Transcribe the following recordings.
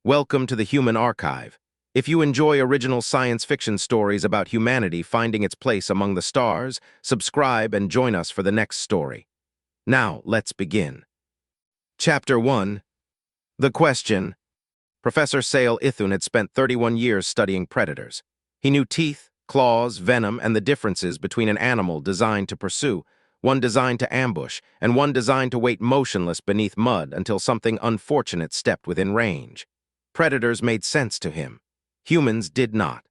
Welcome to the Human Archive. If you enjoy original science fiction stories about humanity finding its place among the stars, subscribe and join us for the next story. Now, let's begin. Chapter 1. The Question. Professor Seyal Ithuun had spent 31 years studying predators. He knew teeth, claws, venom, and the differences between an animal designed to pursue, one designed to ambush, and one designed to wait motionless beneath mud until something unfortunate stepped within range. Predators made sense to him. Humans did not.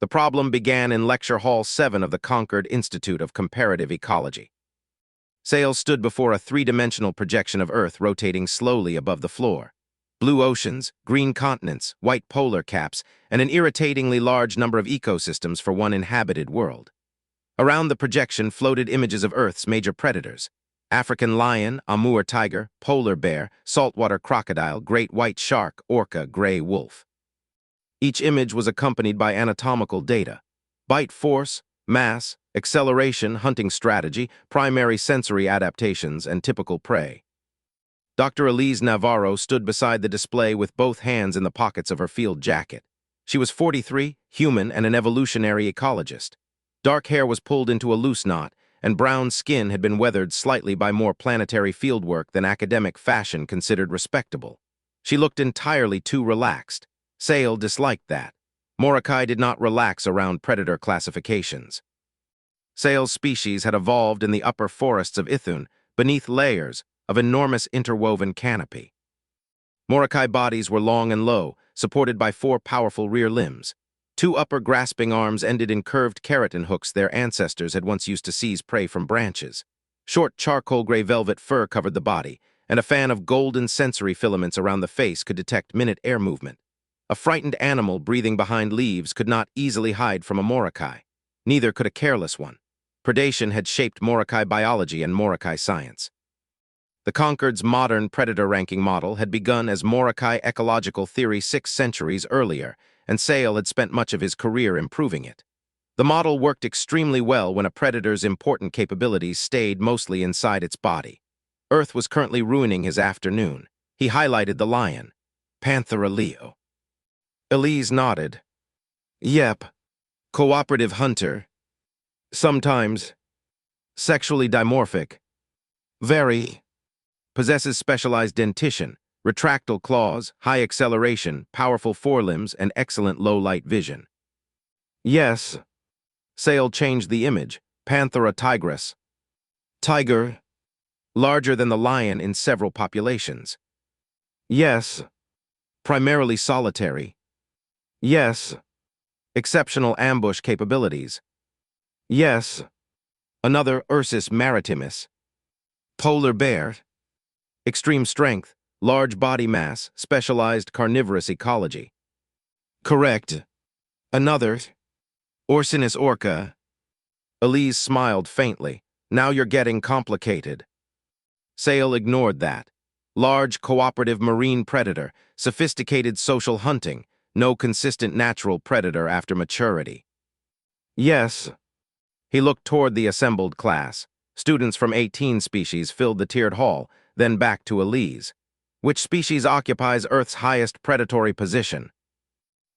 The problem began in Lecture Hall 7 of the Concord Institute of Comparative Ecology. Seyal stood before a three-dimensional projection of Earth rotating slowly above the floor. Blue oceans, green continents, white polar caps, and an irritatingly large number of ecosystems for one inhabited world. Around the projection floated images of Earth's major predators: African lion, Amur tiger, polar bear, saltwater crocodile, great white shark, orca, gray wolf. Each image was accompanied by anatomical data: bite force, mass, acceleration, hunting strategy, primary sensory adaptations, and typical prey. Dr. Elise Navarro stood beside the display with both hands in the pockets of her field jacket. She was 43, human, and an evolutionary ecologist. Dark hair was pulled into a loose knot, and brown skin had been weathered slightly by more planetary fieldwork than academic fashion considered respectable. She looked entirely too relaxed. Seyal disliked that. Moracai did not relax around predator classifications. Seyal's species had evolved in the upper forests of Ithuun, beneath layers of enormous interwoven canopy. Moracai bodies were long and low, supported by 4 powerful rear limbs. 2 upper grasping arms ended in curved keratin hooks their ancestors had once used to seize prey from branches. Short charcoal gray velvet fur covered the body, and a fan of golden sensory filaments around the face could detect minute air movement. A frightened animal breathing behind leaves could not easily hide from a Moracai. Neither could a careless one. Predation had shaped Moracai biology and Moracai science. The Concord's modern predator ranking model had begun as Moracai ecological theory 6 centuries earlier, and Seyal had spent much of his career improving it. The model worked extremely well when a predator's important capabilities stayed mostly inside its body. Earth was currently ruining his afternoon. He highlighted the lion. Panthera leo. Elise nodded. Yep. Cooperative hunter. Sometimes. Sexually dimorphic. Very. Possesses specialized dentition, retractile claws, high acceleration, powerful forelimbs, and excellent low-light vision. Yes. Seyal changed the image. Panthera tigris. Tiger. Larger than the lion in several populations. Yes. Primarily solitary. Yes. Exceptional ambush capabilities. Yes. Another Ursus maritimus. Polar bear. Extreme strength, large body mass, specialized carnivorous ecology. Correct. Another. Orcinus orca. Elise smiled faintly. Now you're getting complicated. Seyal ignored that. Large cooperative marine predator, sophisticated social hunting, no consistent natural predator after maturity. Yes. He looked toward the assembled class. Students from 18 species filled the tiered hall, then back to Elise. Which species occupies Earth's highest predatory position?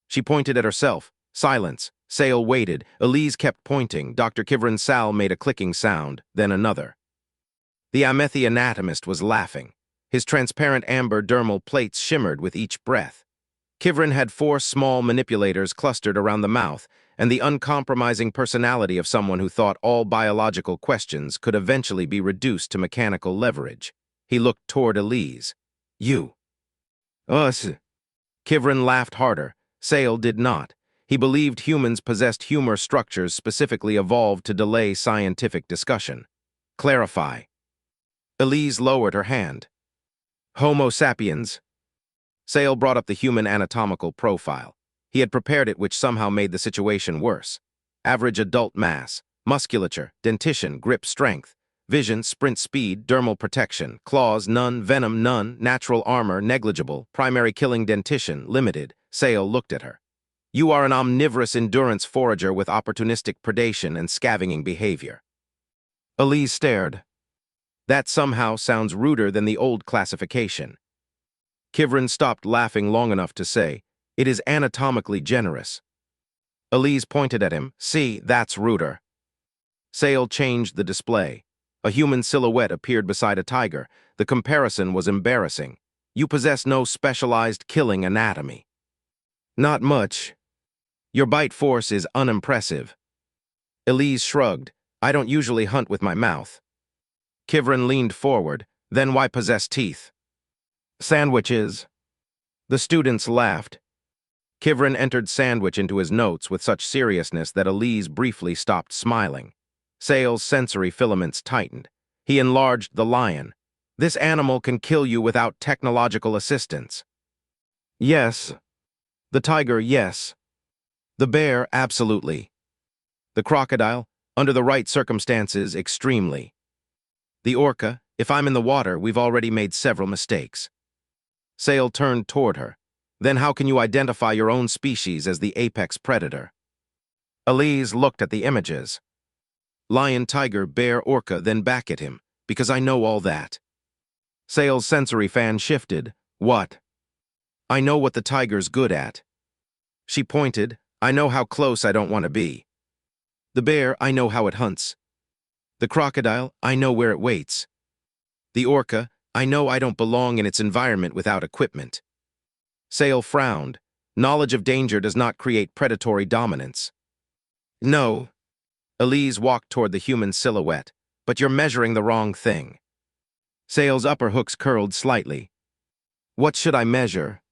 She pointed at herself. Silence. Seyal waited. Elise kept pointing. Dr. Kivrin Sal made a clicking sound, then another. The Amethi anatomist was laughing. His transparent amber dermal plates shimmered with each breath. Kivrin had 4 small manipulators clustered around the mouth, and the uncompromising personality of someone who thought all biological questions could eventually be reduced to mechanical leverage. He looked toward Elise. You. Us. Kivrin laughed harder. Seyal did not. He believed humans possessed humor structures specifically evolved to delay scientific discussion. Clarify. Elise lowered her hand. Homo sapiens. Seyal brought up the human anatomical profile. He had prepared it, which somehow made the situation worse. Average adult mass, musculature, dentition, grip strength, vision, sprint speed, dermal protection, claws none, venom none, natural armor negligible, primary killing dentition limited. Seyal looked at her. You are an omnivorous endurance forager with opportunistic predation and scavenging behavior. Elise stared. That somehow sounds ruder than the old classification. Kivrin stopped laughing long enough to say, "It is anatomically generous." Elise pointed at him. "See, that's ruder." Seyal changed the display. A human silhouette appeared beside a tiger. The comparison was embarrassing. "You possess no specialized killing anatomy." "Not much. Your bite force is unimpressive." Elise shrugged. "I don't usually hunt with my mouth." Kivrin leaned forward. "Then why possess teeth?" "Sandwiches." The students laughed. Kivrin entered sandwich into his notes with such seriousness that Elise briefly stopped smiling. Seyal's sensory filaments tightened. He enlarged the lion. "This animal can kill you without technological assistance." "Yes." The tiger, yes. The bear, absolutely. The crocodile, under the right circumstances, extremely. The orca, if I'm in the water, we've already made several mistakes. Seyal turned toward her. "Then how can you identify your own species as the apex predator?" Elise looked at the images. "Lion, tiger, bear, orca," then back at him, "because I know all that." Seyal's sensory fan shifted. "What?" "I know what the tiger's good at." She pointed. "I know how close I don't want to be." The bear, "I know how it hunts." The crocodile, "I know where it waits." The orca, "I know I don't belong in its environment without equipment." Seyal frowned. "Knowledge of danger does not create predatory dominance." "No." Elise walked toward the human silhouette. "But you're measuring the wrong thing." Seyal's upper hooks curled slightly. "What should I measure?"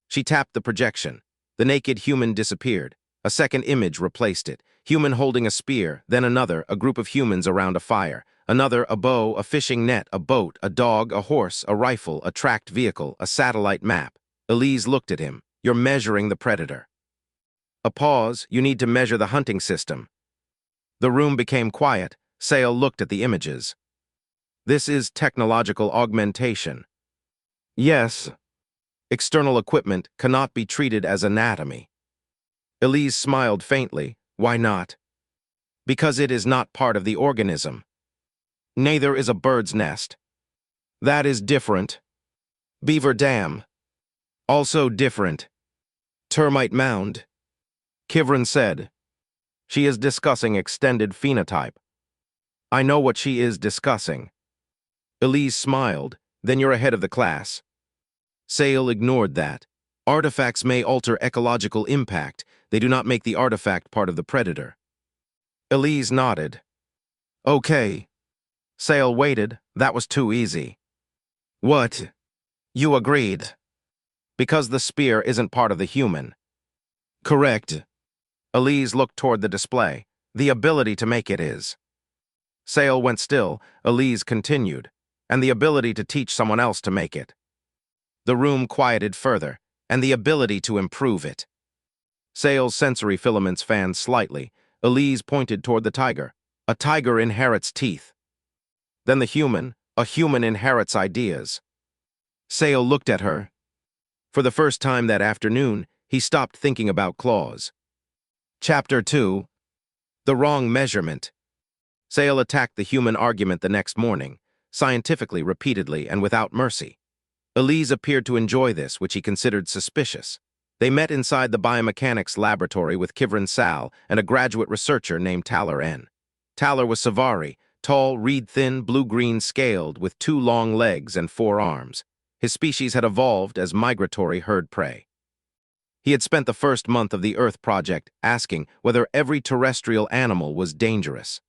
She tapped the projection. The naked human disappeared. A second image replaced it. Human holding a spear, then another, a group of humans around a fire. Another, a bow, a fishing net, a boat, a dog, a horse, a rifle, a tracked vehicle, a satellite map. Elise looked at him. "You're measuring the predator." A pause. "You need to measure the hunting system." The room became quiet. Seyal looked at the images. "This is technological augmentation." "Yes." "External equipment cannot be treated as anatomy." Elise smiled faintly. "Why not?" "Because it is not part of the organism." "Neither is a bird's nest." "That is different." "Beaver dam." "Also different." "Termite mound." Kivrin said. "She is discussing extended phenotype." "I know what she is discussing." Elise smiled. "Then you're ahead of the class." Seyal ignored that. "Artifacts may alter ecological impact. They do not make the artifact part of the predator." Elise nodded. "Okay." Seyal waited. "That was too easy." "What?" "You agreed." "Because the spear isn't part of the human." "Correct." Elise looked toward the display. "The ability to make it is." Seyal went still. Elise continued. "And the ability to teach someone else to make it." The room quieted further. "And the ability to improve it." Seyal's sensory filaments fanned slightly. Elise pointed toward the tiger. "A tiger inherits teeth." "Then the human, a human inherits ideas." Seyal looked at her. For the first time that afternoon, he stopped thinking about claws. Chapter 2. The Wrong Measurement. Seyal attacked the human argument the next morning, scientifically, repeatedly, and without mercy. Elise appeared to enjoy this, which he considered suspicious. They met inside the biomechanics laboratory with Kivrin Sal and a graduate researcher named Taller N. Taller was Savari, tall, reed-thin, blue-green scaled, with 2 long legs and 4 arms. His species had evolved as migratory herd prey. He had spent the first month of the Earth project asking whether every terrestrial animal was dangerous.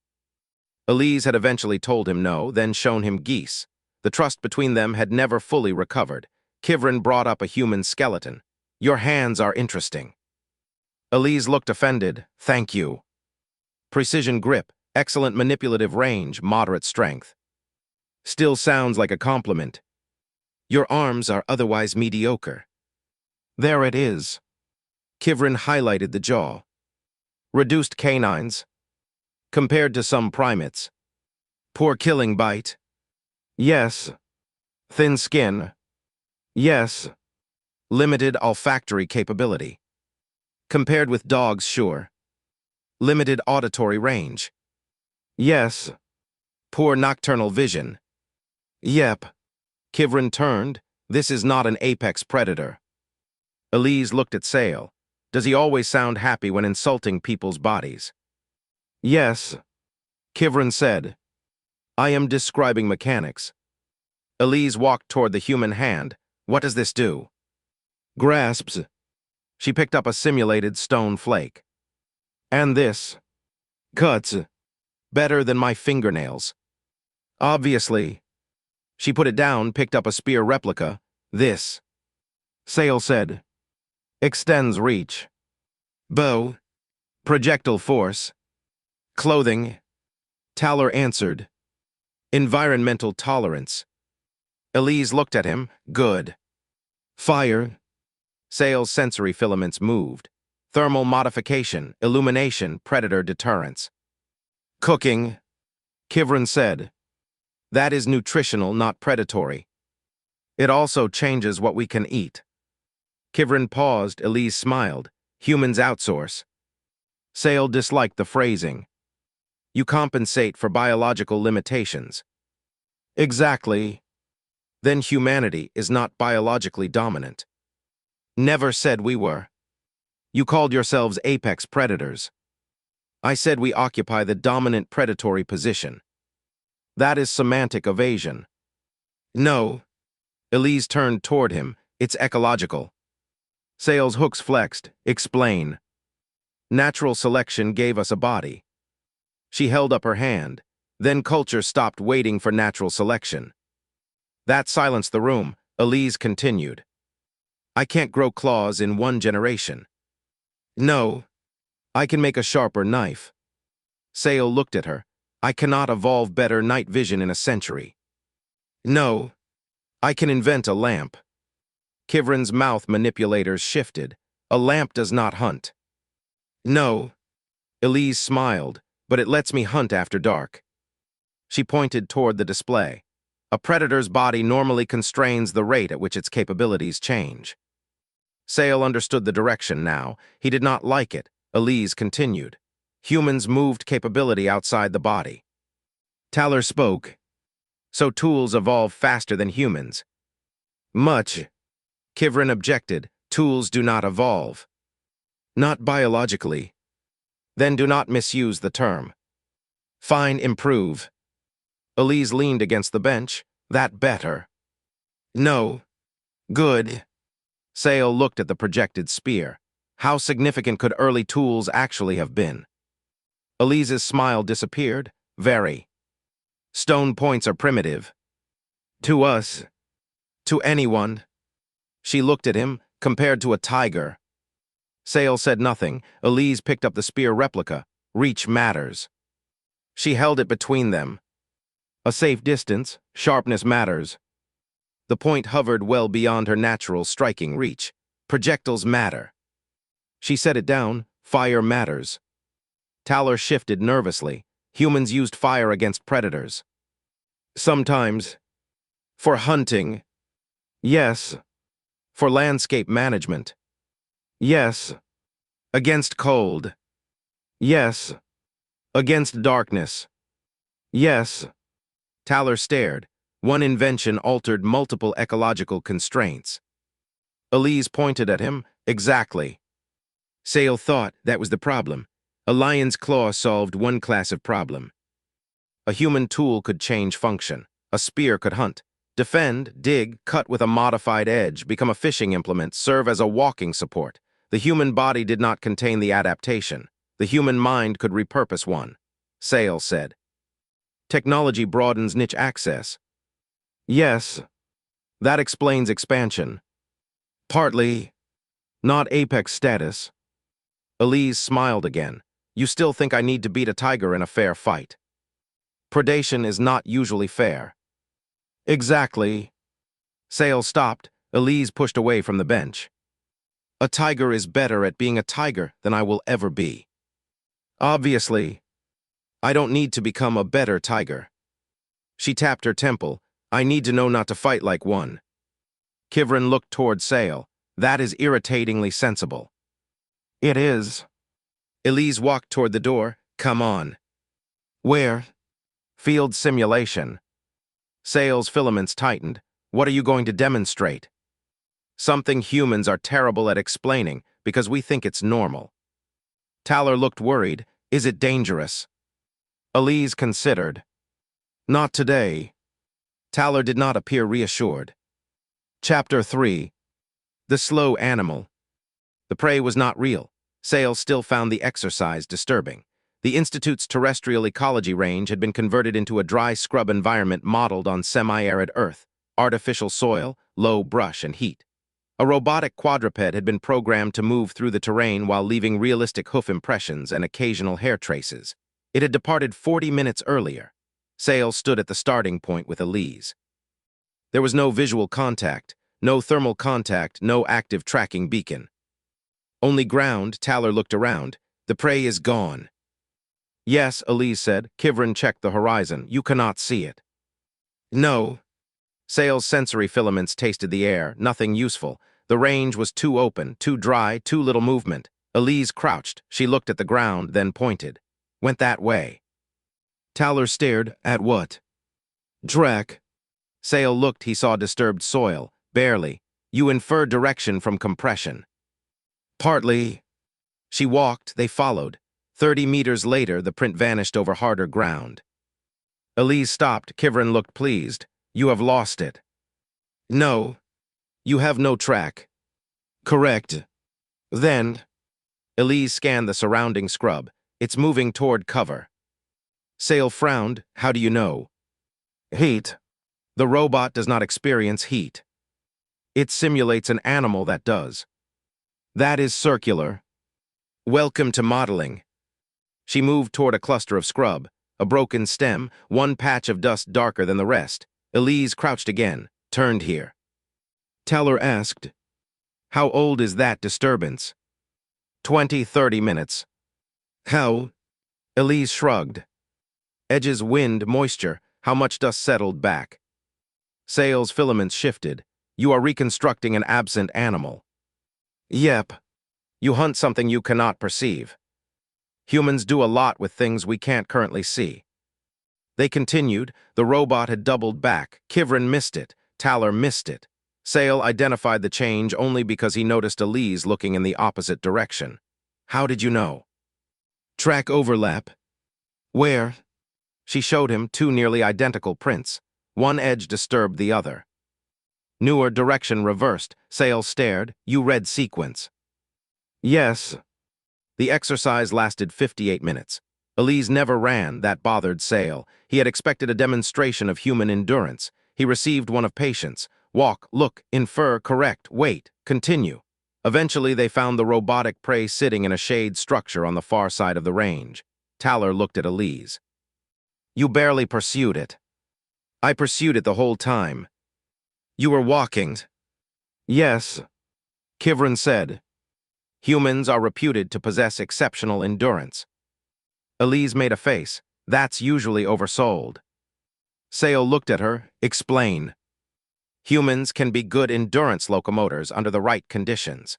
Elise had eventually told him no, then shown him geese. The trust between them had never fully recovered. Kivrin brought up a human skeleton. "Your hands are interesting." Elise looked offended. "Thank you." "Precision grip, excellent manipulative range, moderate strength." "Still sounds like a compliment." "Your arms are otherwise mediocre." "There it is." Kivrin highlighted the jaw. "Reduced canines." "Compared to some primates." "Poor killing bite." "Yes." "Thin skin." "Yes." "Limited olfactory capability." "Compared with dogs, sure." "Limited auditory range." "Yes." "Poor nocturnal vision." "Yep." Kivrin turned. This is not an apex predator. Elise looked at Seyal. Does he always sound happy when insulting people's bodies? Yes, Kivrin said. I am describing mechanics. Elise walked toward the human hand. What does this do? Grasps. She picked up a simulated stone flake. And this. Cuts. Better than my fingernails. Obviously. She put it down, picked up a spear replica. This. Seyal said. Extends reach. Bow. Projectile force. Clothing. Taller answered. Environmental tolerance. Elise looked at him. Good. Fire. Seyal's sensory filaments moved. Thermal modification, illumination, predator deterrence. Cooking. Kivrin said. That is nutritional, not predatory. It also changes what we can eat. Kivrin paused. Elise smiled. Humans outsource. Seyal disliked the phrasing. You compensate for biological limitations. Exactly. Then humanity is not biologically dominant. Never said we were. You called yourselves apex predators. I said we occupy the dominant predatory position. That is semantic evasion. No. Elise turned toward him. It's ecological. Seyal's hooks flexed. Explain. Natural selection gave us a body. She held up her hand. Then culture stopped waiting for natural selection. That silenced the room. Elise continued. I can't grow claws in 1 generation. No. I can make a sharper knife. Seyal looked at her. I cannot evolve better night vision in a century. No. I can invent a lamp. Kivrin's mouth manipulators shifted. A lamp does not hunt. No. Elise smiled, but it lets me hunt after dark. She pointed toward the display. A predator's body normally constrains the rate at which its capabilities change. Seyal understood the direction now. He did not like it. Elise continued. Humans moved capability outside the body. Taller spoke. So tools evolve faster than humans. Much. Kivrin objected. Tools do not evolve. Not biologically. Then do not misuse the term. Fine, improve. Elise leaned against the bench. That better. No. Good. Seyal looked at the projected spear. How significant could early tools actually have been? Elise's smile disappeared. Very. Stone points are primitive. To us. To anyone. She looked at him, compared to a tiger. Seyal said nothing. Elise picked up the spear replica. Reach matters. She held it between them. A safe distance, sharpness matters. The point hovered well beyond her natural striking reach. Projectiles matter. She set it down. Fire matters. Taller shifted nervously. Humans used fire against predators. Sometimes. For hunting. Yes. For landscape management. Yes. Against cold. Yes. Against darkness. Yes. Taller stared. One invention altered multiple ecological constraints. Elise pointed at him. Exactly. Seyal thought that was the problem. A lion's claw solved one class of problem. A human tool could change function. A spear could hunt, defend, dig, cut with a modified edge, become a fishing implement, serve as a walking support. The human body did not contain the adaptation. The human mind could repurpose one. Seyal said. Technology broadens niche access. Yes. That explains expansion. Partly. Not apex status. Elise smiled again. You still think I need to beat a tiger in a fair fight. Predation is not usually fair. Exactly. Seyal stopped. Elise pushed away from the bench. A tiger is better at being a tiger than I will ever be. Obviously. I don't need to become a better tiger. She tapped her temple. I need to know not to fight like one. Kivrin looked toward Seyal. That is irritatingly sensible. It is. Elise walked toward the door. Come on. Where? Field simulation. Seyal's filaments tightened. What are you going to demonstrate? Something humans are terrible at explaining because we think it's normal. Taylor looked worried. Is it dangerous? Elise considered. Not today. Taylor did not appear reassured. Chapter 3. The Slow Animal. The prey was not real. Seyal still found the exercise disturbing. The Institute's terrestrial ecology range had been converted into a dry scrub environment modeled on semi-arid earth, artificial soil, low brush, and heat. A robotic quadruped had been programmed to move through the terrain while leaving realistic hoof impressions and occasional hair traces. It had departed 40 minutes earlier. Seyal stood at the starting point with Elise. There was no visual contact, no thermal contact, no active tracking beacon. Only ground. Taylor looked around. The prey is gone. Yes, Elise said. Kivrin checked the horizon. You cannot see it. No. Seyal's sensory filaments tasted the air, nothing useful. The range was too open, too dry, too little movement. Elise crouched. She looked at the ground, then pointed. Went that way. Taylor stared. At what? Track. Seyal looked. He saw disturbed soil. Barely. You infer direction from compression. Partly. She walked. They followed. 30 meters later, the print vanished over harder ground. Elise stopped. Kivrin looked pleased. You have lost it. No. You have no track. Correct. Then. Elise scanned the surrounding scrub. It's moving toward cover. Seyal frowned. How do you know? Heat. The robot does not experience heat. It simulates an animal that does. That is circular. Welcome to modeling. She moved toward a cluster of scrub, a broken stem, one patch of dust darker than the rest. Elise crouched again, turned here. Taylor asked, How old is that disturbance? 20-30 minutes. How? Elise shrugged. Edges, wind, moisture, how much dust settled back. Seyal's filaments shifted. You are reconstructing an absent animal. Yep. You hunt something you cannot perceive. Humans do a lot with things we can't currently see. They continued. The robot had doubled back. Kivrin missed it. Taylor missed it. Seyal identified the change only because he noticed Elise looking in the opposite direction. How did you know? Track overlap. Where? She showed him 2 nearly identical prints. One edge disturbed the other. Newer direction reversed. Seyal stared. You read sequence. Yes. The exercise lasted 58 minutes. Elise never ran. That bothered Seyal. He had expected a demonstration of human endurance. He received one of patience. Walk, look, infer, correct, wait, continue. Eventually, they found the robotic prey sitting in a shade structure on the far side of the range. Taylor looked at Elise. You barely pursued it. I pursued it the whole time. You were walking. Yes. Kivrin said. Humans are reputed to possess exceptional endurance. Elise made a face. That's usually oversold. Seyal looked at her. Explain. Humans can be good endurance locomotors under the right conditions.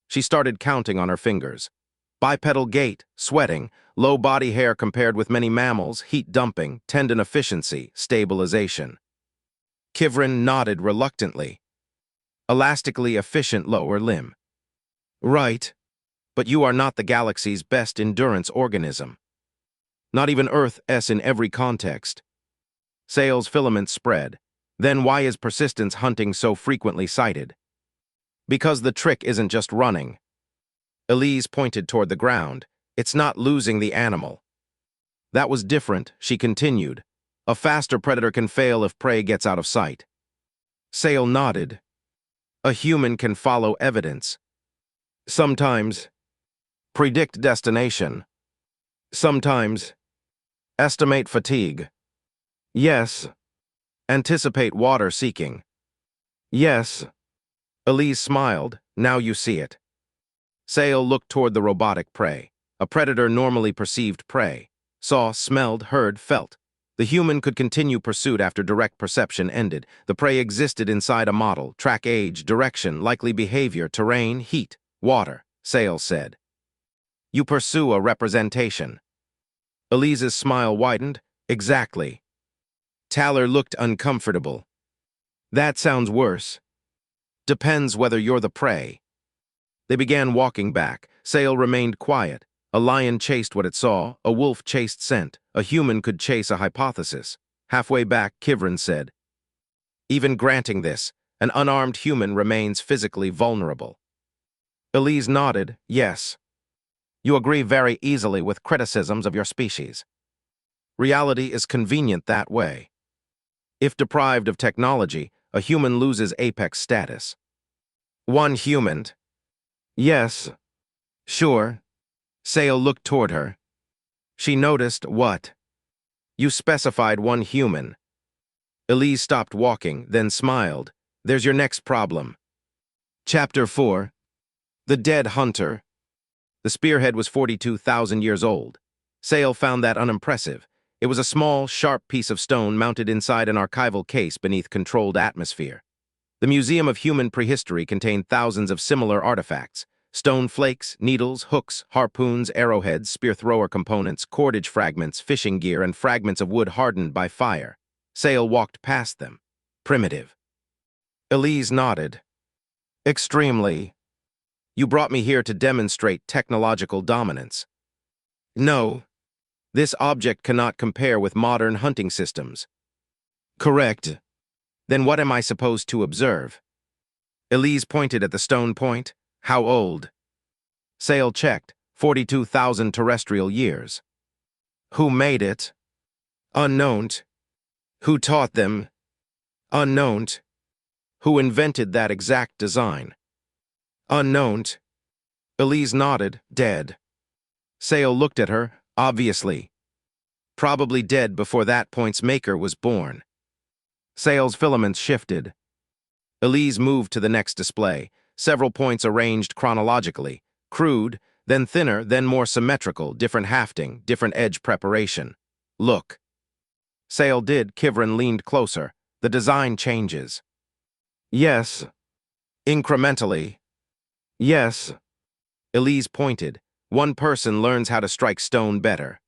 She started counting on her fingers. Bipedal gait, sweating, low body hair compared with many mammals, heat dumping, tendon efficiency, stabilization. Kivrin nodded reluctantly. Elastically efficient lower limb. Right, but you are not the galaxy's best endurance organism. Not even Earth's in every context. Seyal's filaments spread. Then why is persistence hunting so frequently cited? Because the trick isn't just running. Elise pointed toward the ground. It's not losing the animal. That was different, she continued. A faster predator can fail if prey gets out of sight. Seyal nodded. A human can follow evidence. Sometimes. Predict destination. Sometimes. Estimate fatigue. Yes. Anticipate water seeking. Yes. Elise smiled. Now you see it. Seyal looked toward the robotic prey. A predator normally perceived prey. Saw, smelled, heard, felt. The human could continue pursuit after direct perception ended. The prey existed inside a model. Track age, direction, likely behavior, terrain, heat, water, Seyal said. You pursue a representation. Elise's smile widened. Exactly. Taylor looked uncomfortable. That sounds worse. Depends whether you're the prey. They began walking back. Seyal remained quiet. A lion chased what it saw, a wolf chased scent, a human could chase a hypothesis. Halfway back, Kivrin said, "Even granting this, an unarmed human remains physically vulnerable." Elise nodded, "Yes. You agree very easily with criticisms of your species. Reality is convenient that way. If deprived of technology, a human loses apex status." One human. Yes. Sure. Seyal looked toward her. She noticed what? You specified one human. Elise stopped walking, then smiled. There's your next problem. Chapter 4. The Dead Hunter. The spearhead was 42,000 years old. Seyal found that unimpressive. It was a small, sharp piece of stone mounted inside an archival case beneath controlled atmosphere. The Museum of Human Prehistory contained thousands of similar artifacts: stone flakes, needles, hooks, harpoons, arrowheads, spear-thrower components, cordage fragments, fishing gear, and fragments of wood hardened by fire. Seyal walked past them. Primitive. Elise nodded. Extremely. You brought me here to demonstrate technological dominance. No. This object cannot compare with modern hunting systems. Correct. Then what am I supposed to observe? Elise pointed at the stone point. How old? Seyal checked. 42,000 terrestrial years. Who made it? Unknown. Who taught them? Unknown. Who invented that exact design? Unknown. Elise nodded, dead. Seyal looked at her, obviously. Probably dead before that point's maker was born. Seyal's filaments shifted. Elise moved to the next display, several points arranged chronologically, crude, then thinner, then more symmetrical, different hafting, different edge preparation. Look. Seyal did. Kivrin leaned closer. The design changes. Yes. Incrementally. Yes. Elise pointed. One person learns how to strike stone better.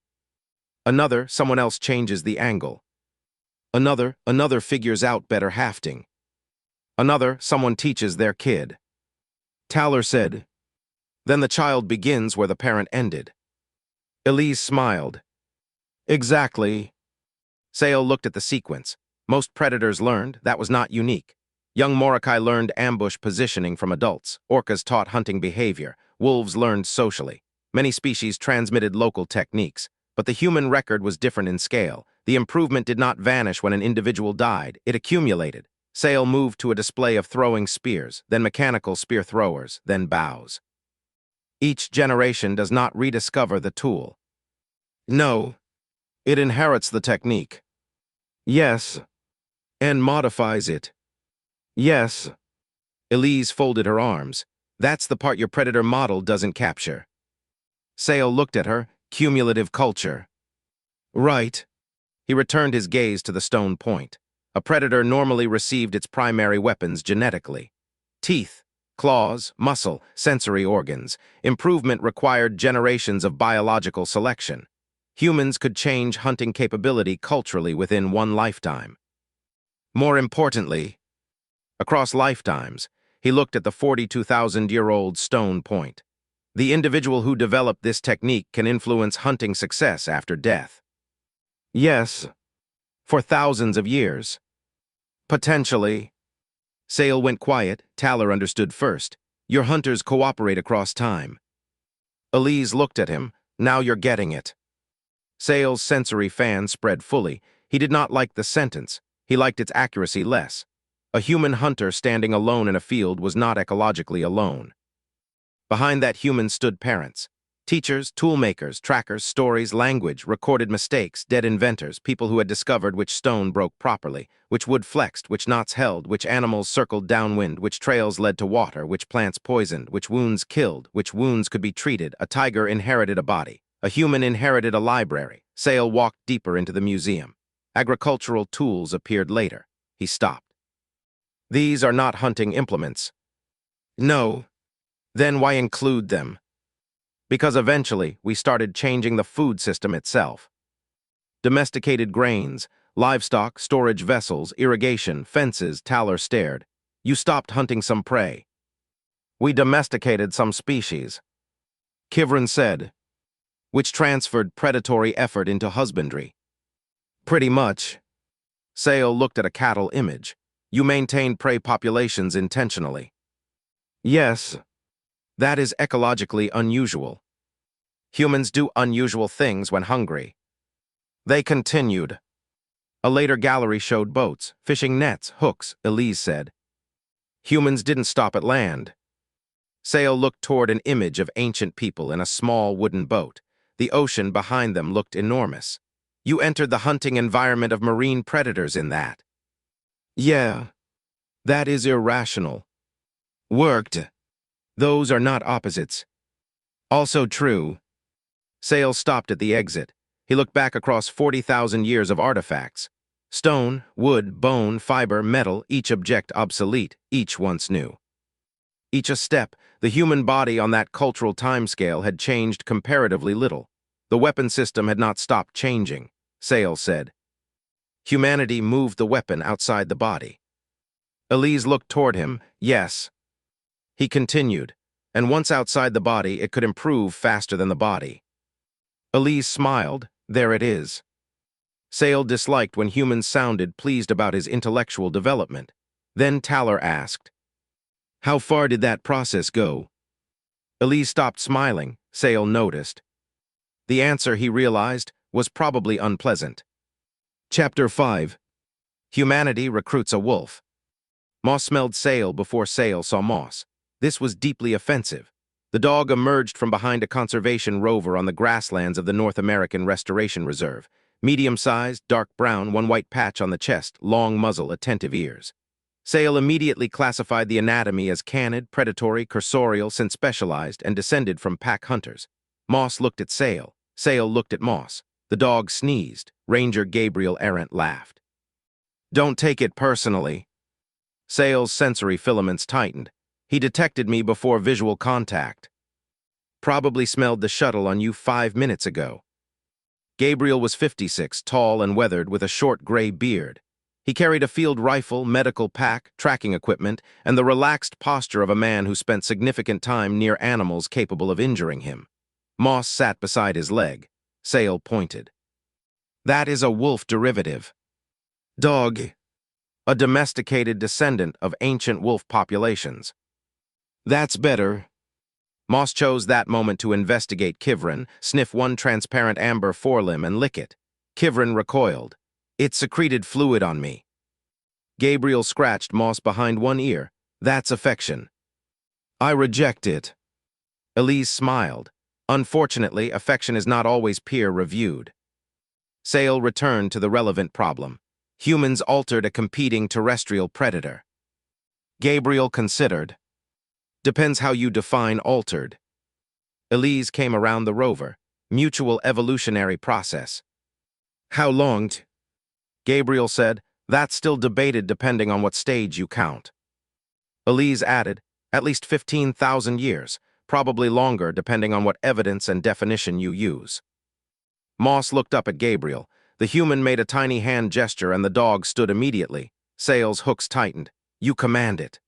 Another, someone else changes the angle. Another figures out better hafting. Another, someone teaches their kid. Taller said, then the child begins where the parent ended. Elise smiled. Exactly. Seyal looked at the sequence. Most predators learned. That was not unique. Young Morokai learned ambush positioning from adults. Orcas taught hunting behavior. Wolves learned socially. Many species transmitted local techniques. But the human record was different in scale. The improvement did not vanish when an individual died. It accumulated. Seyal moved to a display of throwing spears, then mechanical spear throwers, then bows. Each generation does not rediscover the tool. No. It inherits the technique. Yes. And modifies it. Yes. Elise folded her arms. That's the part your predator model doesn't capture. Seyal looked at her. Cumulative culture. Right. He returned his gaze to the stone point. A predator normally received its primary weapons genetically. Teeth, claws, muscle, sensory organs. Improvement required generations of biological selection. Humans could change hunting capability culturally within one lifetime. More importantly, across lifetimes, he looked at the 42,000-year-old stone point. The individual who developed this technique can influence hunting success after death. Yes. For thousands of years. Potentially. Seyal went quiet. Taller understood first. Your hunters cooperate across time. Elise looked at him. Now you're getting it. Seyal's sensory fan spread fully. He did not like the sentence. He liked its accuracy less. A human hunter standing alone in a field was not ecologically alone. Behind that human stood parents. Teachers, toolmakers, trackers, stories, language, recorded mistakes, dead inventors, people who had discovered which stone broke properly, which wood flexed, which knots held, which animals circled downwind, which trails led to water, which plants poisoned, which wounds killed, which wounds could be treated. A tiger inherited a body. A human inherited a library. Seyal walked deeper into the museum. Agricultural tools appeared later. He stopped. These are not hunting implements. No. Then why include them? Because eventually we started changing the food system itself. Domesticated grains, Livestock, storage vessels, irrigation, fences, Taller stared. You stopped hunting some prey. We domesticated some species, Kivrin said, which transferred predatory effort into husbandry. Pretty much. Seyal looked at a cattle image. You maintain prey populations intentionally. Yes. That is ecologically unusual. Humans do unusual things when hungry. They continued. A later gallery showed boats, fishing nets, hooks, Elise said. Humans didn't stop at land. Seyal looked toward an image of ancient people in a small wooden boat. The ocean behind them looked enormous. You entered the hunting environment of marine predators in that. Yeah. That is irrational. Worked. Those are not opposites. Also true. Seyal stopped at the exit. He looked back across 40,000 years of artifacts. Stone, wood, bone, fiber, metal, each object obsolete, each once new. Each a step, the human body on that cultural timescale had changed comparatively little. The weapon system had not stopped changing, Seyal said. Humanity moved the weapon outside the body. Elise looked toward him. Yes. He continued, and once outside the body, it could improve faster than the body. Elise smiled. There it is. Seyal disliked when humans sounded pleased about his intellectual development. Then Taller asked, how far did that process go? Elise stopped smiling, Seyal noticed. The answer, he realized, was probably unpleasant. Chapter 5. Humanity recruits a wolf. Moss smelled Seyal before Seyal saw Moss. This was deeply offensive. The dog emerged from behind a conservation rover on the grasslands of the North American Restoration Reserve. Medium-sized, dark brown, one white patch on the chest, long muzzle, attentive ears. Seyal immediately classified the anatomy as canid, predatory, cursorial, since specialized, and descended from pack hunters. Moss looked at Seyal. Seyal looked at Moss. The dog sneezed. Ranger Gabriel Arendt laughed. Don't take it personally. Seyal's sensory filaments tightened. He detected me before visual contact. Probably smelled the shuttle on you 5 minutes ago. Gabriel was 56, tall and weathered, with a short gray beard. He carried a field rifle, medical pack, tracking equipment, and the relaxed posture of a man who spent significant time near animals capable of injuring him. Moss sat beside his leg. Seyal pointed. That is a wolf derivative. Dog. A domesticated descendant of ancient wolf populations. That's better. Moss chose that moment to investigate Kivrin, sniff one transparent amber forelimb and lick it. Kivrin recoiled. It secreted fluid on me. Gabriel scratched Moss behind one ear. That's affection. I reject it. Elise smiled. Unfortunately, affection is not always peer-reviewed. Seyal returned to the relevant problem. Humans altered a competing terrestrial predator. Gabriel considered. Depends how you define altered. Elise came around the rover. Mutual evolutionary process. How long? Gabriel said, that's still debated depending on what stage you count. Elise added, at least 15,000 years, probably longer depending on what evidence and definition you use. Moss looked up at Gabriel. The human made a tiny hand gesture and the dog stood immediately. Seyal's hooks tightened. You command it.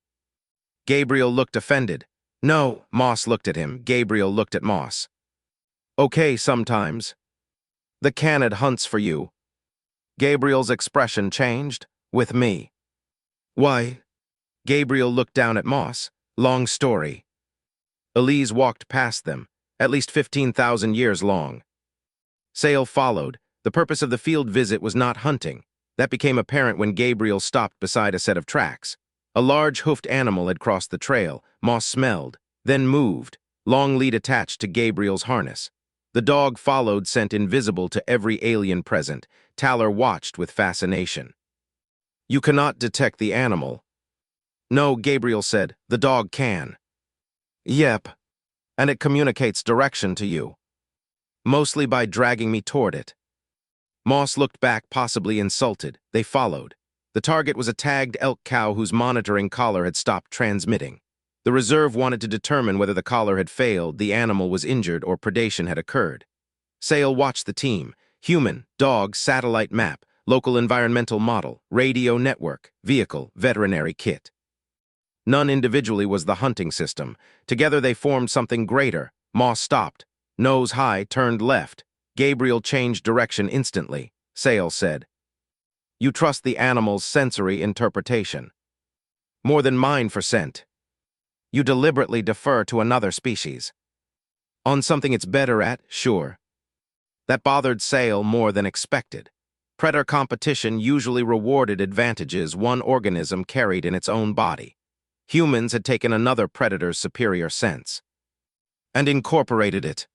Gabriel looked offended. No, Moss looked at him. Gabriel looked at Moss. Okay, sometimes. The canid hunts for you. Gabriel's expression changed. With me. Why? Gabriel looked down at Moss. Long story. Elise walked past them, at least 15,000 years long. Seyal followed. The purpose of the field visit was not hunting. That became apparent when Gabriel stopped beside a set of tracks. A large hoofed animal had crossed the trail. Moss smelled, then moved, long lead attached to Gabriel's harness. The dog followed, scent invisible to every alien present. Taller watched with fascination. You cannot detect the animal. No, Gabriel said, the dog can. Yep, and it communicates direction to you. Mostly by dragging me toward it. Moss looked back, possibly insulted. They followed. The target was a tagged elk cow whose monitoring collar had stopped transmitting. The reserve wanted to determine whether the collar had failed, the animal was injured, or predation had occurred. Seyal watched the team. Human, dog, satellite map, local environmental model, radio network, vehicle, veterinary kit. None individually was the hunting system. Together they formed something greater. Moss stopped. Nose high, turned left. Gabriel changed direction instantly. Seyal said, "You trust the animal's sensory interpretation. More than mine for scent. You deliberately defer to another species. On something it's better at, sure." That bothered Seyal more than expected. Predator competition usually rewarded advantages one organism carried in its own body. Humans had taken another predator's superior sense and incorporated it.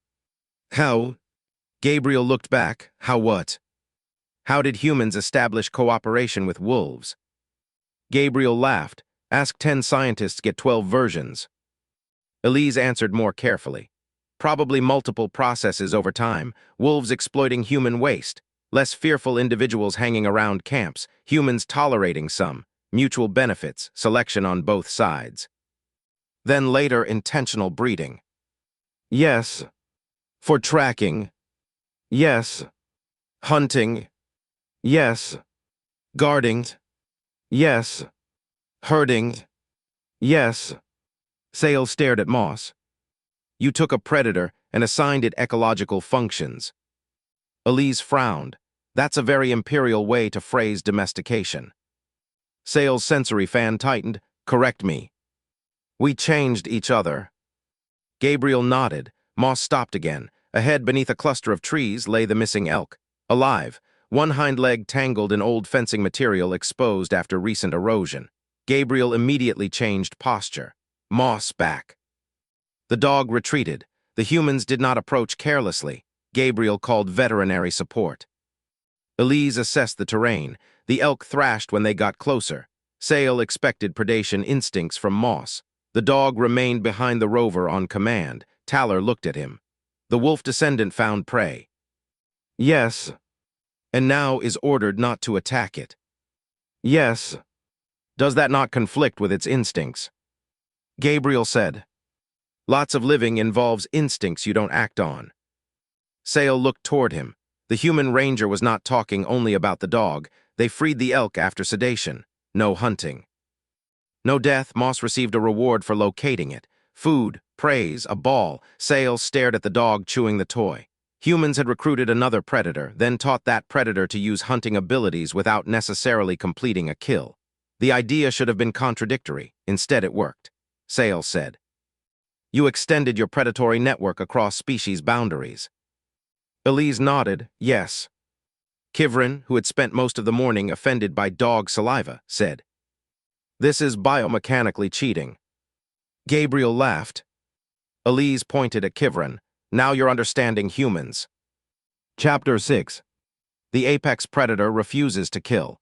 How? Gabriel looked back. How what? How did humans establish cooperation with wolves? Gabriel laughed. Ask 10 scientists, get 12 versions. Elise answered more carefully. Probably multiple processes over time, wolves exploiting human waste, less fearful individuals hanging around camps, humans tolerating some, mutual benefits, selection on both sides. Then later intentional breeding. Yes. For tracking. Yes. Hunting. Yes. Guarding. Yes. Herding. Yes. Seyal stared at Moss. You took a predator and assigned it ecological functions. Elise frowned. That's a very imperial way to phrase domestication. Seyal's sensory fan tightened. Correct me. We changed each other. Gabriel nodded. Moss stopped again. Ahead, beneath a cluster of trees, lay the missing elk. Alive, one hind leg tangled in old fencing material exposed after recent erosion. Gabriel immediately changed posture. Moss back. The dog retreated. The humans did not approach carelessly. Gabriel called veterinary support. Elise assessed the terrain. The elk thrashed when they got closer. Seyal expected predation instincts from Moss. The dog remained behind the rover on command. Taller looked at him. The wolf descendant found prey. Yes. And now is ordered not to attack it. Yes. Does that not conflict with its instincts? Gabriel said, lots of living involves instincts you don't act on. Seyal looked toward him. The human ranger was not talking only about the dog. They freed the elk after sedation. No hunting. No death. Moss received a reward for locating it. Food, praise, a ball. Seyal stared at the dog chewing the toy. Humans had recruited another predator, then taught that predator to use hunting abilities without necessarily completing a kill. The idea should have been contradictory. Instead, it worked. Seyal said, you extended your predatory network across species boundaries. Elise nodded, yes. Kivrin, who had spent most of the morning offended by dog saliva, said, this is biomechanically cheating. Gabriel laughed. Elise pointed at Kivrin. Now you're understanding humans. Chapter 6. The apex predator refuses to kill.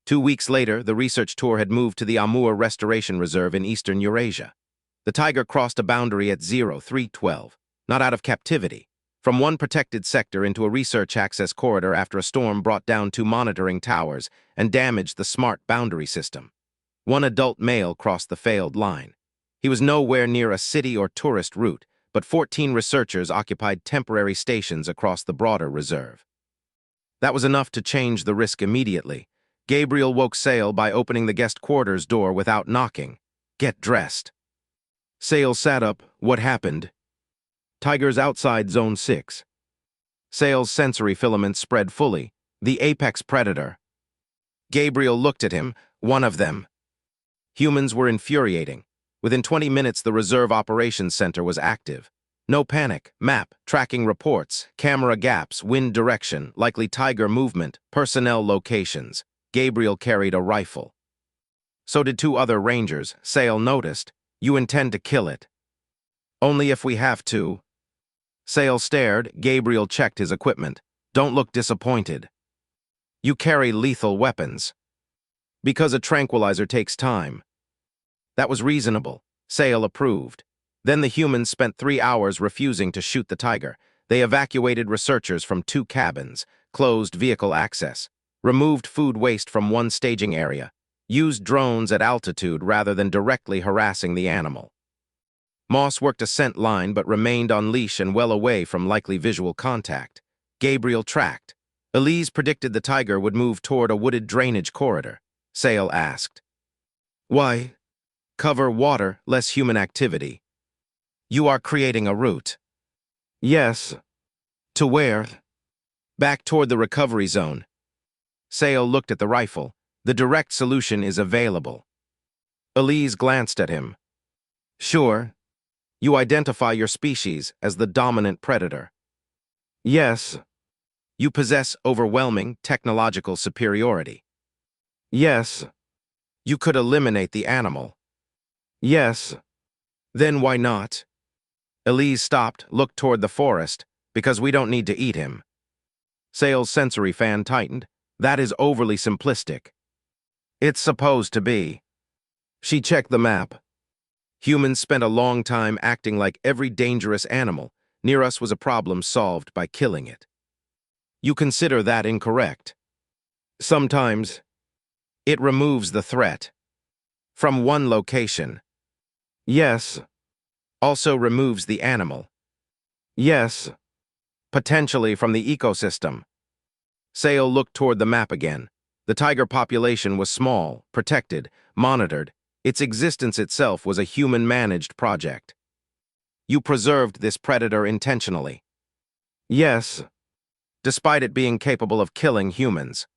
2 weeks later, the research tour had moved to the Amur Restoration Reserve in eastern Eurasia. The tiger crossed a boundary at 0312, not out of captivity, from one protected sector into a research access corridor after a storm brought down 2 monitoring towers and damaged the smart boundary system. One adult male crossed the failed line. He was nowhere near a city or tourist route, but 14 researchers occupied temporary stations across the broader reserve. That was enough to change the risk immediately. Gabriel woke Seyal by opening the guest quarters door without knocking. Get dressed. Seyal sat up. What happened? Tigers outside Zone 6. Seyal's sensory filaments spread fully. The apex predator. Gabriel looked at him. One of them. Humans were infuriating. Within 20 minutes, the Reserve Operations Center was active. No panic. Map, tracking reports, camera gaps, wind direction, likely tiger movement, personnel locations. Gabriel carried a rifle. So did 2 other rangers. Seyal noticed. You intend to kill it. Only if we have to. Seyal stared. Gabriel checked his equipment. Don't look disappointed. You carry lethal weapons. Because a tranquilizer takes time. That was reasonable. Seyal approved. Then the humans spent 3 hours refusing to shoot the tiger. They evacuated researchers from 2 cabins, closed vehicle access, removed food waste from one staging area, used drones at altitude rather than directly harassing the animal. Moss worked a scent line but remained on leash and well away from likely visual contact. Gabriel tracked. Elise predicted the tiger would move toward a wooded drainage corridor. Seyal asked. Why? Cover water, less human activity. You are creating a route. Yes. To where? Back toward the recovery zone. Seyal looked at the rifle. The direct solution is available. Elise glanced at him. Sure. You identify your species as the dominant predator. Yes. You possess overwhelming technological superiority. Yes. You could eliminate the animal. Yes. Then why not? Elise stopped, looked toward the forest, because we don't need to eat him. Seyal's sensory fan tightened. That is overly simplistic. It's supposed to be. She checked the map. Humans spent a long time acting like every dangerous animal near us was a problem solved by killing it. You consider that incorrect. Sometimes, it removes the threat. From one location. Yes. Also removes the animal. Yes. Potentially from the ecosystem. Seyal looked toward the map again. The tiger population was small, protected, monitored. Its existence itself was a human-managed project. You preserved this predator intentionally. Yes. Despite it being capable of killing humans.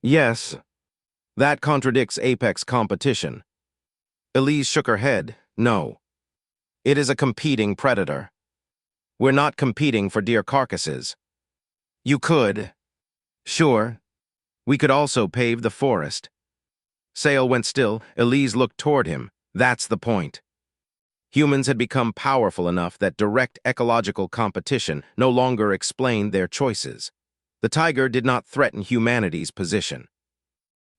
Yes. That contradicts apex competition. Elise shook her head. No. It is a competing predator. We're not competing for deer carcasses. You could. Sure. We could also pave the forest. Seyal went still. Elise looked toward him. That's the point. Humans had become powerful enough that direct ecological competition no longer explained their choices. The tiger did not threaten humanity's position.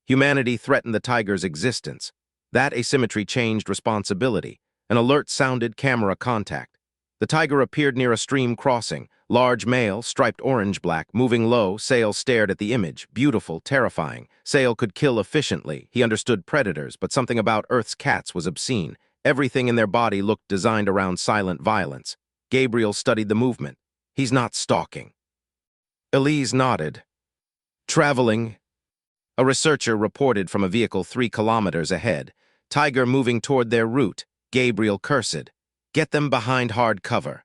Humanity threatened the tiger's existence. That asymmetry changed responsibility. An alert sounded camera contact. The tiger appeared near a stream crossing. Large male, striped orange-black, moving low. Seyal stared at the image. Beautiful, terrifying. Seyal could kill efficiently. He understood predators, but something about Earth's cats was obscene. Everything in their body looked designed around silent violence. Gabriel studied the movement. He's not stalking. Elise nodded. Traveling. A researcher reported from a vehicle 3 kilometers ahead. Tiger moving toward their route. Gabriel cursed. Get them behind hard cover.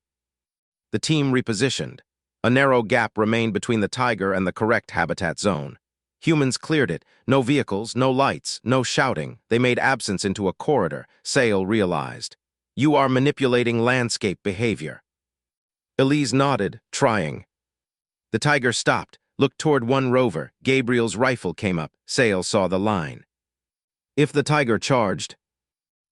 The team repositioned. A narrow gap remained between the tiger and the correct habitat zone. Humans cleared it. No vehicles, no lights, no shouting. They made absence into a corridor. Seyal realized. You are manipulating landscape behavior. Elise nodded, trying. The tiger stopped, looked toward one rover. Gabriel's rifle came up. Seyal saw the line. If the tiger charged,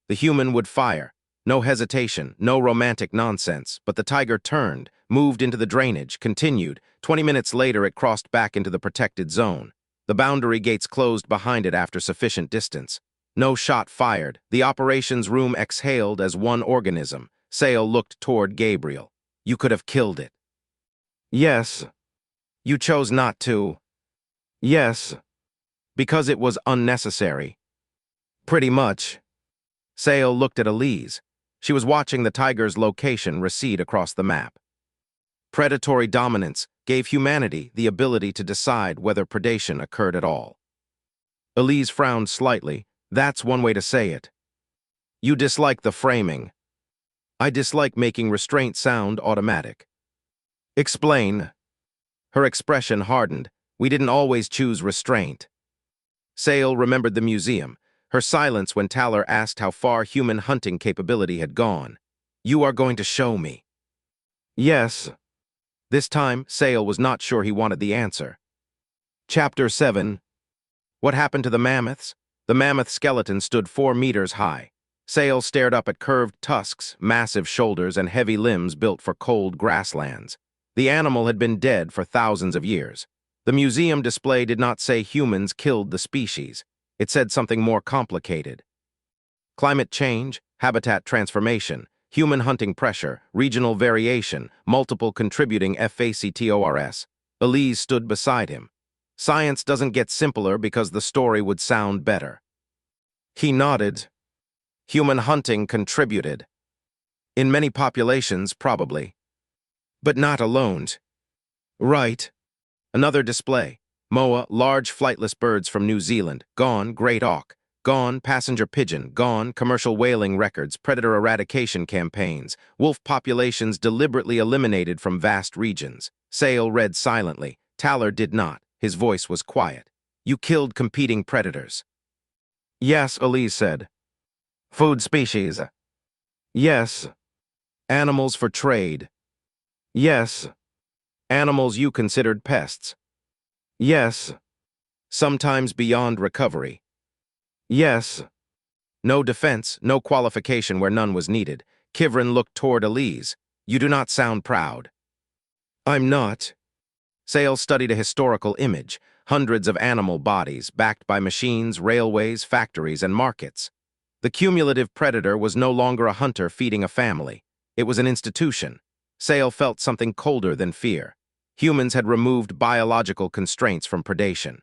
the human would fire. No hesitation, no romantic nonsense, but the tiger turned, moved into the drainage, continued. 20 minutes later, it crossed back into the protected zone. The boundary gates closed behind it after sufficient distance. No shot fired. The operations room exhaled as one organism. Seyal looked toward Gabriel. You could have killed it. Yes. You chose not to. Yes. Because it was unnecessary. Pretty much. Seyal looked at Elise. She was watching the tiger's location recede across the map. Predatory dominance gave humanity the ability to decide whether predation occurred at all. Elise frowned slightly. That's one way to say it. You dislike the framing. I dislike making restraint sound automatic. Explain. Her expression hardened. We didn't always choose restraint. Seyal remembered the museum. Her silence when Taller asked how far human hunting capability had gone. You are going to show me. Yes. This time, Seyal was not sure he wanted the answer. Chapter 7. What happened to the mammoths? The mammoth skeleton stood 4 meters high. Seyal stared up at curved tusks, massive shoulders, and heavy limbs built for cold grasslands. The animal had been dead for thousands of years. The museum display did not say humans killed the species. It said something more complicated. Climate change, habitat transformation, human hunting pressure, regional variation, multiple contributing factors. Elise stood beside him. Science doesn't get simpler because the story would sound better. He nodded. Human hunting contributed. In many populations, probably. But not alone. Right. Another display. Moa, large flightless birds from New Zealand, gone, great auk, gone, passenger pigeon, gone, commercial whaling records, predator eradication campaigns, wolf populations deliberately eliminated from vast regions. Seyal read silently. Taller did not. His voice was quiet. You killed competing predators. Yes, Elise said. Food species. Yes. Animals for trade. Yes. Animals you considered pests. Yes. Sometimes beyond recovery. Yes. No defense, no qualification where none was needed. Kivrin looked toward Elise. You do not sound proud. I'm not. Seyal studied a historical image, hundreds of animal bodies, backed by machines, railways, factories, and markets. The cumulative predator was no longer a hunter feeding a family. It was an institution. Seyal felt something colder than fear. Humans had removed biological constraints from predation.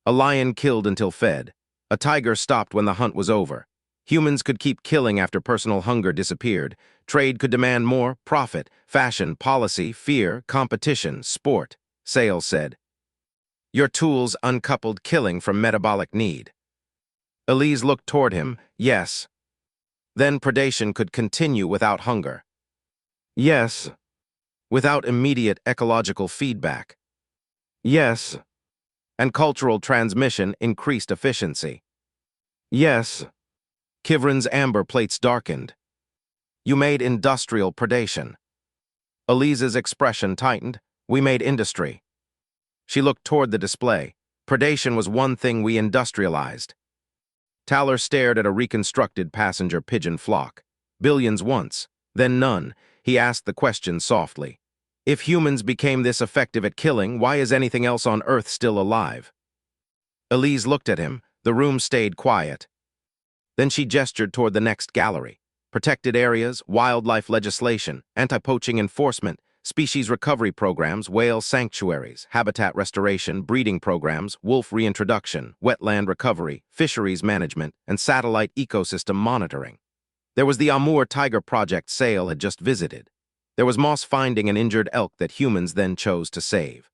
A lion killed until fed. A tiger stopped when the hunt was over. Humans could keep killing after personal hunger disappeared. Trade could demand more, profit, fashion, policy, fear, competition, sport, Seyal said. Your tools uncoupled killing from metabolic need. Elise looked toward him. Yes. Then predation could continue without hunger. Yes. Without immediate ecological feedback. Yes. And cultural transmission increased efficiency. Yes. Kivrin's amber plates darkened. You made industrial predation. Elise's expression tightened. We made industry. She looked toward the display. Predation was one thing we industrialized. Taller stared at a reconstructed passenger pigeon flock. Billions once, then none. He asked the question softly. If humans became this effective at killing, why is anything else on Earth still alive? Elise looked at him. The room stayed quiet. Then she gestured toward the next gallery. Protected areas, wildlife legislation, anti-poaching enforcement, species recovery programs, whale sanctuaries, habitat restoration, breeding programs, wolf reintroduction, wetland recovery, fisheries management, and satellite ecosystem monitoring. There was the Amur Tiger Project Seyal had just visited. There was moss finding an injured elk that humans then chose to save.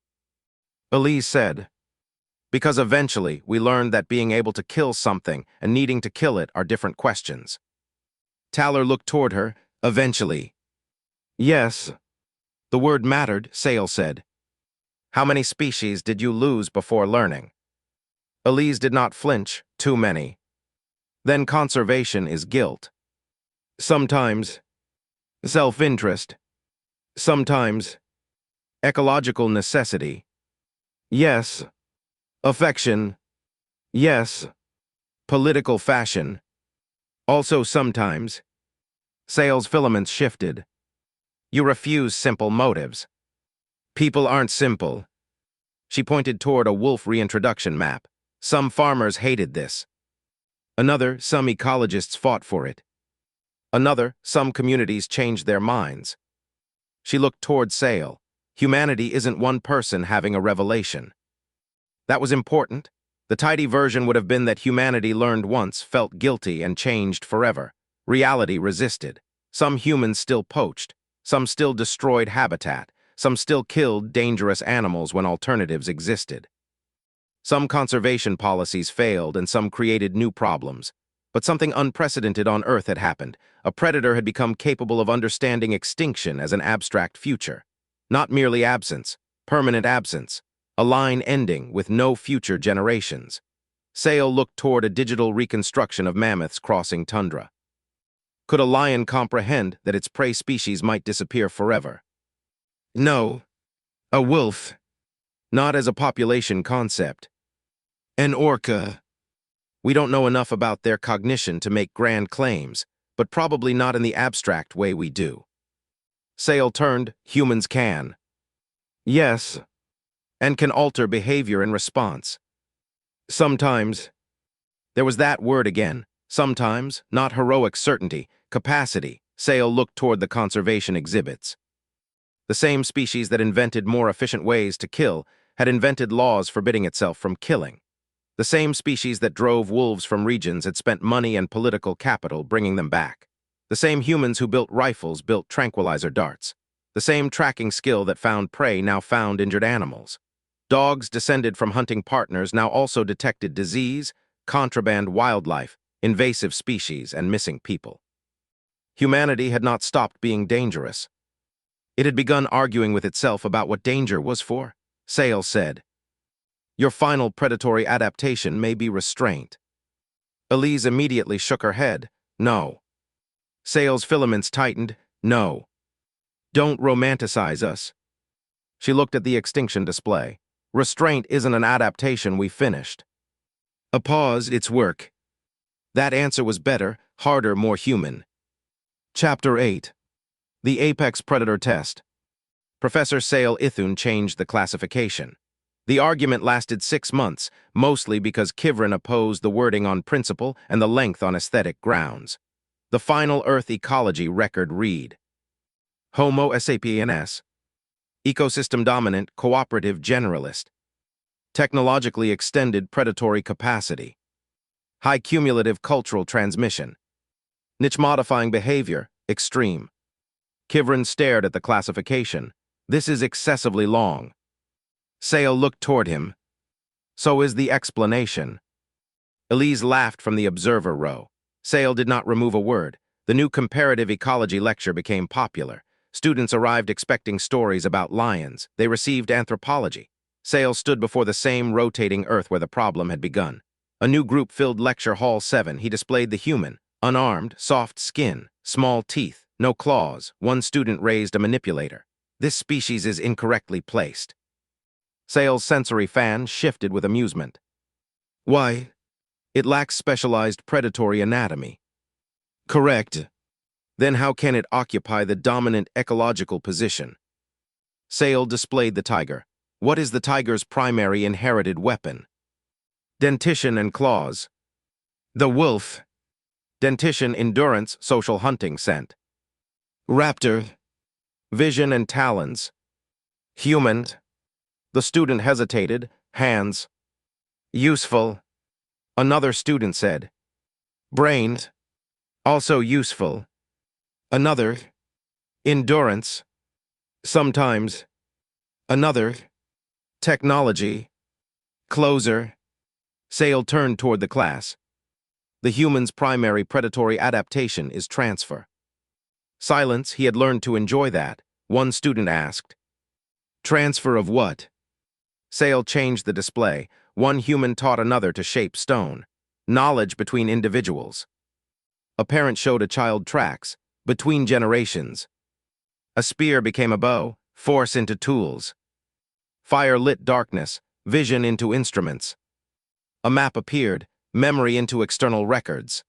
Elise said, because eventually we learned that being able to kill something and needing to kill it are different questions. Taller looked toward her. Eventually. Yes. The word mattered, Seyal said. How many species did you lose before learning? Elise did not flinch. Too many. Then conservation is guilt. Sometimes. Self-interest. Sometimes. Ecological necessity. Yes. Affection. Yes. Political fashion. Also sometimes. Seyal's filaments shifted. You refuse simple motives. People aren't simple. She pointed toward a wolf reintroduction map. Some farmers hated this. Another, some ecologists fought for it. Another, some communities changed their minds. She looked toward Seyal. Humanity isn't one person having a revelation. That was important. The tidy version would have been that humanity learned once, felt guilty, and changed forever. Reality resisted. Some humans still poached. Some still destroyed habitat. Some still killed dangerous animals when alternatives existed. Some conservation policies failed and some created new problems. But something unprecedented on Earth had happened. A predator had become capable of understanding extinction as an abstract future. Not merely absence, permanent absence. A line ending with no future generations. Seyal looked toward a digital reconstruction of mammoths crossing tundra. Could a lion comprehend that its prey species might disappear forever? No. A wolf. Not as a population concept. An orca. We don't know enough about their cognition to make grand claims, but probably not in the abstract way we do. Seyal turned. Humans can. Yes. And can alter behavior in response. Sometimes. There was that word again. Sometimes, not heroic certainty, capacity. Seyal looked toward the conservation exhibits. The same species that invented more efficient ways to kill had invented laws forbidding itself from killing. The same species that drove wolves from regions had spent money and political capital bringing them back. The same humans who built rifles built tranquilizer darts. The same tracking skill that found prey now found injured animals. Dogs descended from hunting partners now also detected disease, contraband wildlife, invasive species, and missing people. Humanity had not stopped being dangerous. It had begun arguing with itself about what danger was for. Seyal said, "Your final predatory adaptation may be restraint." Elise immediately shook her head. "No." Seyal's filaments tightened. "No. Don't romanticize us." She looked at the extinction display. "Restraint isn't an adaptation we finished." A pause, its work. That answer was better, harder, more human. Chapter 8. The Apex Predator Test. Professor Seyal Ithuun changed the classification. The argument lasted 6 months, mostly because Kivrin opposed the wording on principle and the length on aesthetic grounds. The final Earth ecology record read: Homo sapiens, ecosystem-dominant, cooperative generalist, technologically extended predatory capacity, high cumulative cultural transmission, niche-modifying behavior, extreme. Kivrin stared at the classification. "This is excessively long." Seyal looked toward him. "So is the explanation." Elise laughed from the observer row. Seyal did not remove a word. The new comparative ecology lecture became popular. Students arrived expecting stories about lions. They received anthropology. Seyal stood before the same rotating earth where the problem had begun. A new group filled lecture hall 7. He displayed the human, unarmed, soft skin, small teeth, no claws. One student raised a manipulator. "This species is incorrectly placed." Seyal's sensory fan shifted with amusement. "Why? It lacks specialized predatory anatomy." "Correct. Then how can it occupy the dominant ecological position?" Seyal displayed the tiger. "What is the tiger's primary inherited weapon?" "Dentition and claws." "The wolf." "Dentition, endurance, social hunting, scent." "Raptor." "Vision and talons." "Human." The student hesitated. "Hands." "Useful." Another student said. "Brains." "Also useful." Another. "Endurance." "Sometimes." Another. "Technology." "Closer." Seyal turned toward the class. "The human's primary predatory adaptation is transfer." Silence. He had learned to enjoy that. One student asked, "Transfer of what?" Seyal changed the display. One human taught another to shape stone. Knowledge between individuals. A parent showed a child tracks. Between generations. A spear became a bow. Force into tools. Fire lit darkness. Vision into instruments. A map appeared. Memory into external records.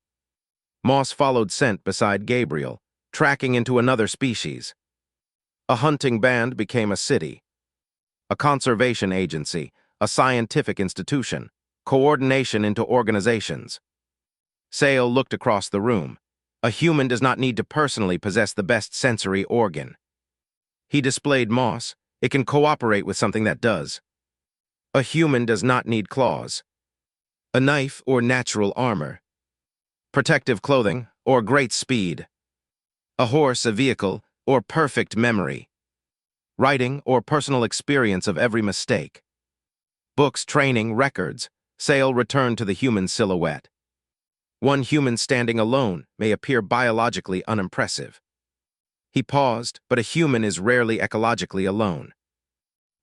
Moss followed scent beside Gabriel, tracking into another species. A hunting band became a city. A conservation agency, a scientific institution, coordination into organizations. Seyal looked across the room. A human does not need to personally possess the best sensory organ. He displayed moss. It can cooperate with something that does. A human does not need claws. A knife or natural armor. Protective clothing or great speed. A horse, a vehicle, or perfect memory. Writing or personal experience of every mistake. Books, training, records. Seyal returned to the human silhouette. One human standing alone may appear biologically unimpressive. He paused, but a human is rarely ecologically alone.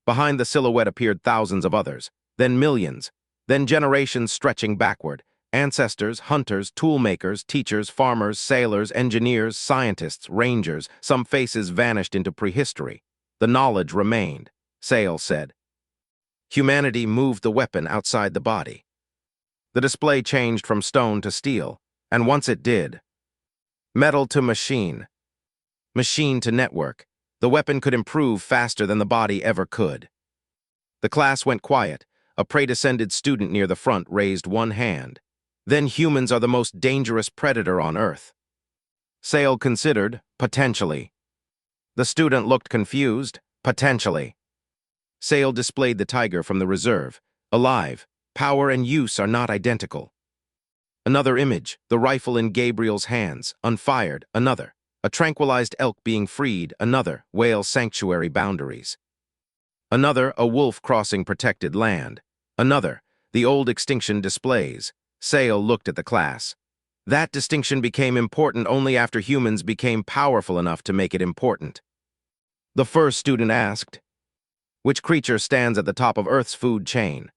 Behind the silhouette appeared thousands of others, then millions, then generations stretching backward. Ancestors, hunters, toolmakers, teachers, farmers, sailors, engineers, scientists, rangers. Some faces vanished into prehistory. The knowledge remained, Seyal said. Humanity moved the weapon outside the body. The display changed from stone to steel, and once it did, metal to machine, machine to network, the weapon could improve faster than the body ever could. The class went quiet. A prey-descended student near the front raised one hand. "Then humans are the most dangerous predator on Earth." Seyal considered, "Potentially." The student looked confused. "Potentially." Seyal displayed the tiger from the reserve. Alive. Power and use are not identical. Another image, the rifle in Gabriel's hands, unfired. Another, a tranquilized elk being freed. Another, whale sanctuary boundaries. Another, a wolf crossing protected land. Another, the old extinction displays. Seyal looked at the class. That distinction became important only after humans became powerful enough to make it important. The first student asked, "Which creature stands at the top of Earth's food chain?"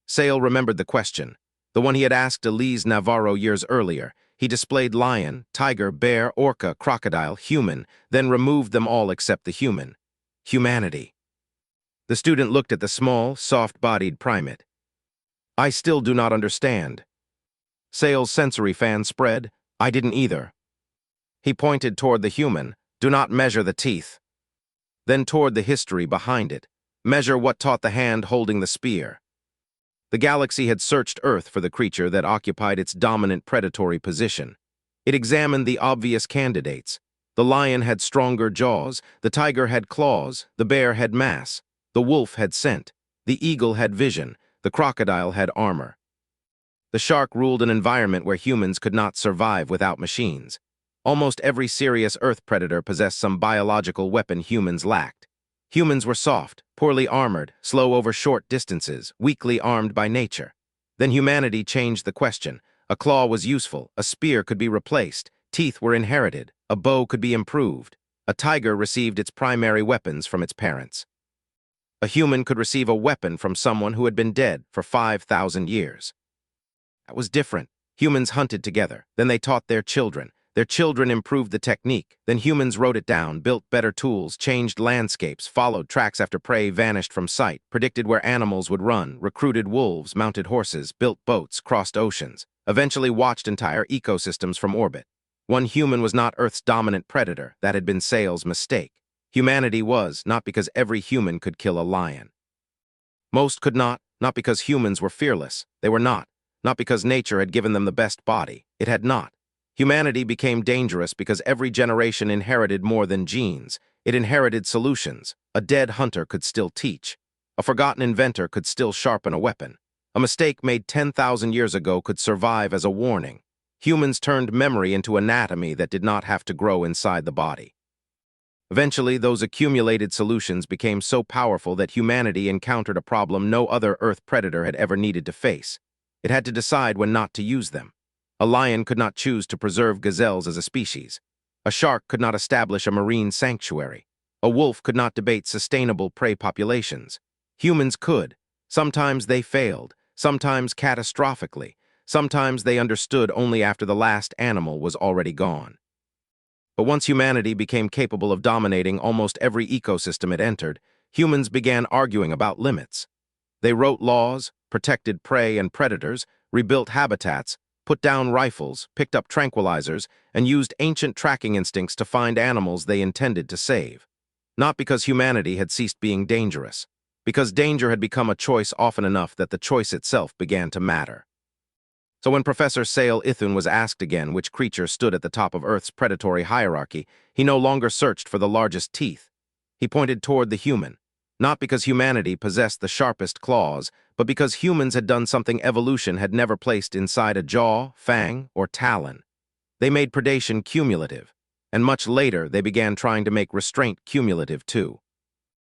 Seyal remembered the question, the one he had asked Elise Navarro years earlier. He displayed lion, tiger, bear, orca, crocodile, human, then removed them all except the human. Humanity. The student looked at the small, soft-bodied primate. "I still do not understand." Seyal's sensory fan spread. "I didn't either." He pointed toward the human. "Do not measure the teeth." Then toward the history behind it. "Measure what taught the hand holding the spear." The galaxy had searched Earth for the creature that occupied its dominant predatory position. It examined the obvious candidates. The lion had stronger jaws, the tiger had claws, the bear had mass, the wolf had scent, the eagle had vision, the crocodile had armor. The shark ruled an environment where humans could not survive without machines. Almost every serious Earth predator possessed some biological weapon humans lacked. Humans were soft, poorly armored, slow over short distances, weakly armed by nature. Then humanity changed the question. A claw was useful, a spear could be replaced, teeth were inherited, a bow could be improved. A tiger received its primary weapons from its parents. A human could receive a weapon from someone who had been dead for 5,000 years. That was different. Humans hunted together, then they taught their children. Their children improved the technique, then humans wrote it down, built better tools, changed landscapes, followed tracks after prey vanished from sight, predicted where animals would run, recruited wolves, mounted horses, built boats, crossed oceans, eventually watched entire ecosystems from orbit. One human was not Earth's dominant predator. That had been Seyal's mistake. Humanity was, not because every human could kill a lion. Most could not because humans were fearless. They were not because nature had given them the best body. It had not. Humanity became dangerous because every generation inherited more than genes. It inherited solutions. A dead hunter could still teach. A forgotten inventor could still sharpen a weapon. A mistake made 10,000 years ago could survive as a warning. Humans turned memory into anatomy that did not have to grow inside the body. Eventually, those accumulated solutions became so powerful that humanity encountered a problem no other Earth predator had ever needed to face. It had to decide when not to use them. A lion could not choose to preserve gazelles as a species. A shark could not establish a marine sanctuary. A wolf could not debate sustainable prey populations. Humans could. Sometimes they failed, sometimes catastrophically. Sometimes they understood only after the last animal was already gone. But once humanity became capable of dominating almost every ecosystem it entered, humans began arguing about limits. They wrote laws, protected prey and predators, rebuilt habitats, put down rifles, picked up tranquilizers, and used ancient tracking instincts to find animals they intended to save. Not because humanity had ceased being dangerous, because danger had become a choice often enough that the choice itself began to matter. So when Professor Seyal Ithuun was asked again which creature stood at the top of Earth's predatory hierarchy, he no longer searched for the largest teeth. He pointed toward the human, not because humanity possessed the sharpest claws, but because humans had done something evolution had never placed inside a jaw, fang, or talon. They made predation cumulative, and much later they began trying to make restraint cumulative too.